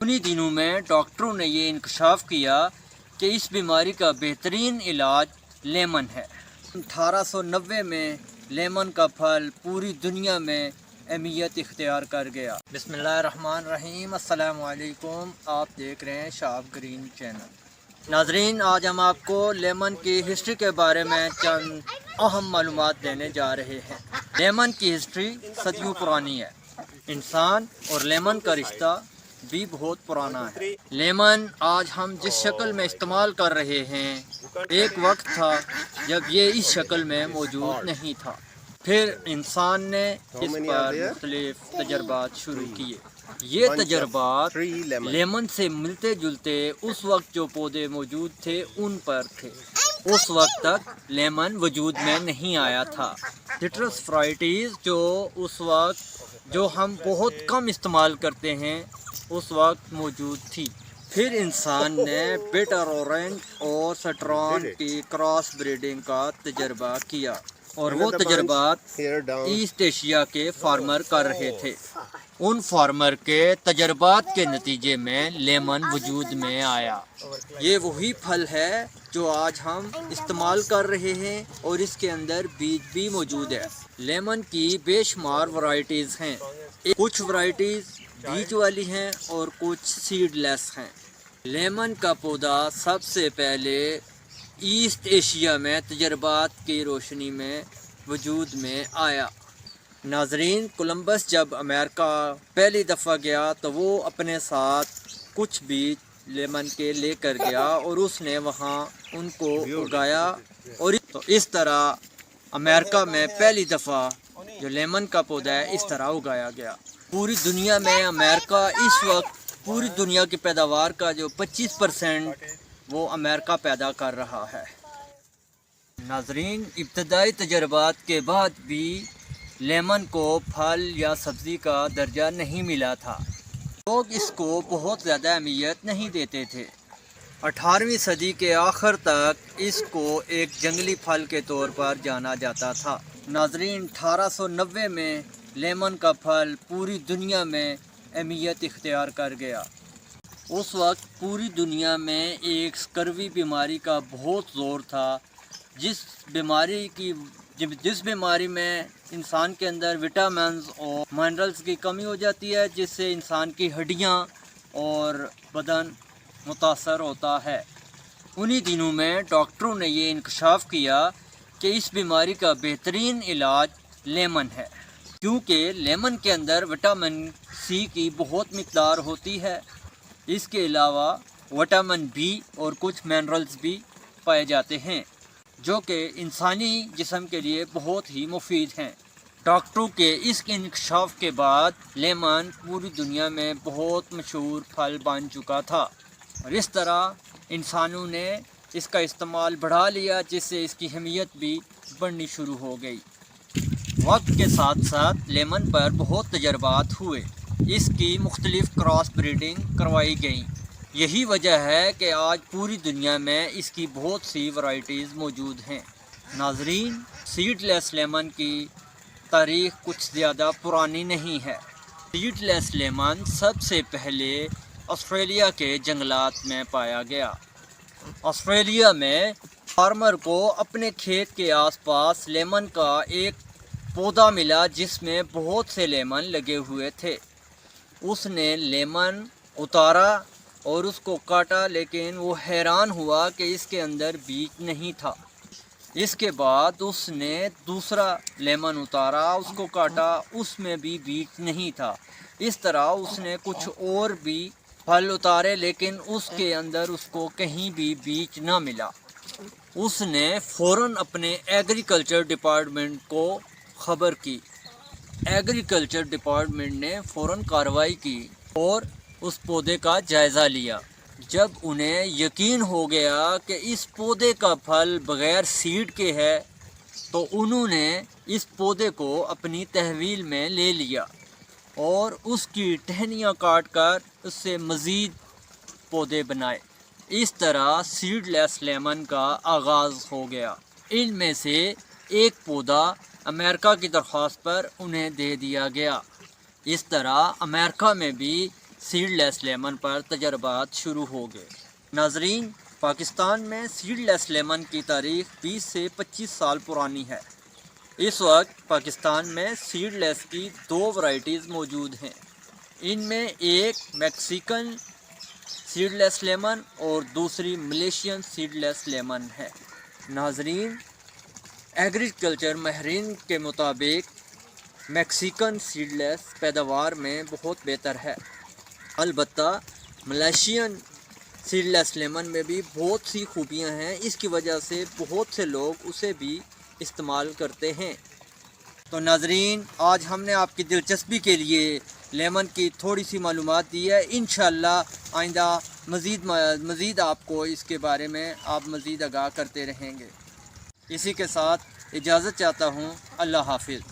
انہی دنوں میں ڈاکٹروں نے یہ انکشاف کیا کہ اس بیماری کا بہترین علاج لیمن ہے۔ 1890 میں لیمن کا پھل پوری دنیا میں اہمیت اختیار کر گیا۔ بسم اللہ الرحمن الرحیم، السلام علیکم، آپ دیکھ رہے ہیں شاپ گرین چینل۔ ناظرین، آج ہم آپ کو لیمن کی ہسٹری کے بارے میں چند اہم معلومات دینے جا رہے ہیں۔ لیمن کی ہسٹری صدیوں پرانی ہے۔ انسان اور لیمن کا رشتہ بھی بہت پرانا ہے۔ لیمن آج ہم جس شکل میں استعمال کر رہے ہیں، ایک وقت تھا جب یہ اس شکل میں موجود نہیں تھا۔ پھر انسان نے اس پر مختلف تجربات شروع کیے۔ یہ تجربات لیمن سے ملتے جلتے اس وقت جو پودے موجود تھے ان پر تھے۔ اس وقت تک لیمن وجود میں نہیں آیا تھا۔ سٹرس فرائٹیز جو ہم بہت کم استعمال کرتے ہیں اس وقت موجود تھی۔ پھر انسان نے بیٹر اورنج اور سٹران کی کراس بریڈنگ کا تجربہ کیا، اور وہ تجربات ایسٹ ایشیا کے فارمر کر رہے تھے۔ ان فارمر کے تجربات کے نتیجے میں لیمن وجود میں آیا۔ یہ وہی پھل ہے جو آج ہم استعمال کر رہے ہیں، اور اس کے اندر بیج بھی موجود ہے۔ لیمن کی بے شمار ورائٹیز ہیں۔ کچھ ورائٹیز بیج والی ہیں اور کچھ سیڈ لیس ہیں۔ لیمن کا پودا سب سے پہلے ایسٹ ایشیا میں تجربات کی روشنی میں وجود میں آیا۔ ناظرین، کولمبس جب امریکہ پہلی دفعہ گیا تو وہ اپنے ساتھ کچھ بیج لیمن کے لے کر گیا، اور اس نے وہاں ان کو اگایا، اور اس طرح امریکہ میں پہلی دفعہ جو لیمن کا پودا ہے اس طرح اگایا گیا۔ پوری دنیا میں امریکہ اس وقت پوری دنیا کی پیداوار کا جو 25% وہ امریکہ پیدا کر رہا ہے۔ ناظرین، ابتدائی تجربات کے بعد بھی لیمن کو پھل یا سبزی کا درجہ نہیں ملا تھا۔ لوگ اس کو بہت زیادہ اہمیت نہیں دیتے تھے۔ 18ویں صدی کے آخر تک اس کو ایک جنگلی پھل کے طور پر جانا جاتا تھا۔ ناظرین، 1890 میں لیمن کا پھل پوری دنیا میں اہمیت اختیار کر گیا۔ اس وقت پوری دنیا میں ایک اسکروی بیماری کا بہت زور تھا، جس بیماری میں انسان کے اندر وٹامنز اور منرلز کی کمی ہو جاتی ہے، جس سے انسان کی ہڈیاں اور بدن متاثر ہوتا ہے۔ انہی دنوں میں ڈاکٹروں نے یہ انکشاف کیا کہ اس بیماری کا بہترین علاج لیمن ہے، کیونکہ لیمن کے اندر وٹامن سی کی بہت مقدار ہوتی ہے۔ اس کے علاوہ وٹامن بی اور کچھ منرلز بھی پائے جاتے ہیں جو کہ انسانی جسم کے لیے بہت ہی مفید ہیں۔ ڈاکٹروں کے اس انکشاف کے بعد لیمن پوری دنیا میں بہت مشہور پھل بن چکا تھا، اور اس طرح انسانوں نے اس کا استعمال بڑھا لیا، جس سے اس کی اہمیت بھی بڑھنی شروع ہو گئی۔ وقت کے ساتھ ساتھ لیمن پر بہت تجربات ہوئے، اس کی مختلف کراس بریڈنگ کروائی گئیں۔ یہی وجہ ہے کہ آج پوری دنیا میں اس کی بہت سی ورائٹیز موجود ہیں۔ ناظرین، سیڈ لیس لیمن کی تاریخ کچھ زیادہ پرانی نہیں ہے۔ سیڈ لیس لیمن سب سے پہلے آسٹریلیا کے جنگلات میں پایا گیا۔ آسٹریلیا میں فارمر کو اپنے کھیت کے آس پاس لیمن کا ایک پودا ملا جس میں بہت سے لیمن لگے ہوئے تھے۔ اس نے لیمن اتارا اور اس کو کاٹا، لیکن وہ حیران ہوا کہ اس کے اندر بیج نہیں تھا۔ اس کے بعد اس نے دوسرا لیمن اتارا، اس کو کاٹا، اس میں بھی بیج نہیں تھا۔ اس طرح اس نے کچھ اور بھی پھل اتارے، لیکن اس کے اندر اس کو کہیں بھی بیج نہ ملا۔ اس نے فوراً اپنے ایگریکلچر ڈپارٹمنٹ کو خبر کی۔ ایگریکلچر ڈپارٹمنٹ نے فوراً کارروائی کی اور اس پودے کا جائزہ لیا۔ جب انہیں یقین ہو گیا کہ اس پودے کا پھل بغیر سیڈ کے ہے، تو انہوں نے اس پودے کو اپنی تحویل میں لے لیا اور اس کی ٹہنیاں کاٹ کر اس سے مزید پودے بنائے۔ اس طرح سیڈ لیس لیمن کا آغاز ہو گیا۔ ان میں سے ایک پودا امریکہ کی درخواست پر انہیں دے دیا گیا۔ اس طرح امریکہ میں بھی سیڈ لیس لیمن پر تجربات شروع ہو گئے۔ ناظرین، پاکستان میں سیڈ لیس لیمن کی تاریخ 20 سے 25 سال پرانی ہے۔ اس وقت پاکستان میں سیڈ لیس کی 2 ورائٹیز موجود ہیں۔ ان میں ایک میکسیکن سیڈ لیس لیمن اور دوسری ملیشین سیڈ لیس لیمن ہے۔ ناظرین، ایگریکلچر ماہرین کے مطابق میکسیکن سیڈ لیس پیداوار میں بہت بہتر ہے، البتہ ملیشین سیڈ لیس لیمن میں بھی بہت سی خوبیاں ہیں، اس کی وجہ سے بہت سے لوگ اسے بھی استعمال کرتے ہیں۔ تو ناظرین، آج ہم نے آپ کی دلچسپی کے لیے لیمن کی تھوڑی سی معلومات دی ہے۔ انشاءاللہ آئندہ مزید آپ کو اس کے بارے میں آپ مزید آگاہ کرتے رہیں گے۔ اسی کے ساتھ اجازت چاہتا ہوں، اللہ حافظ۔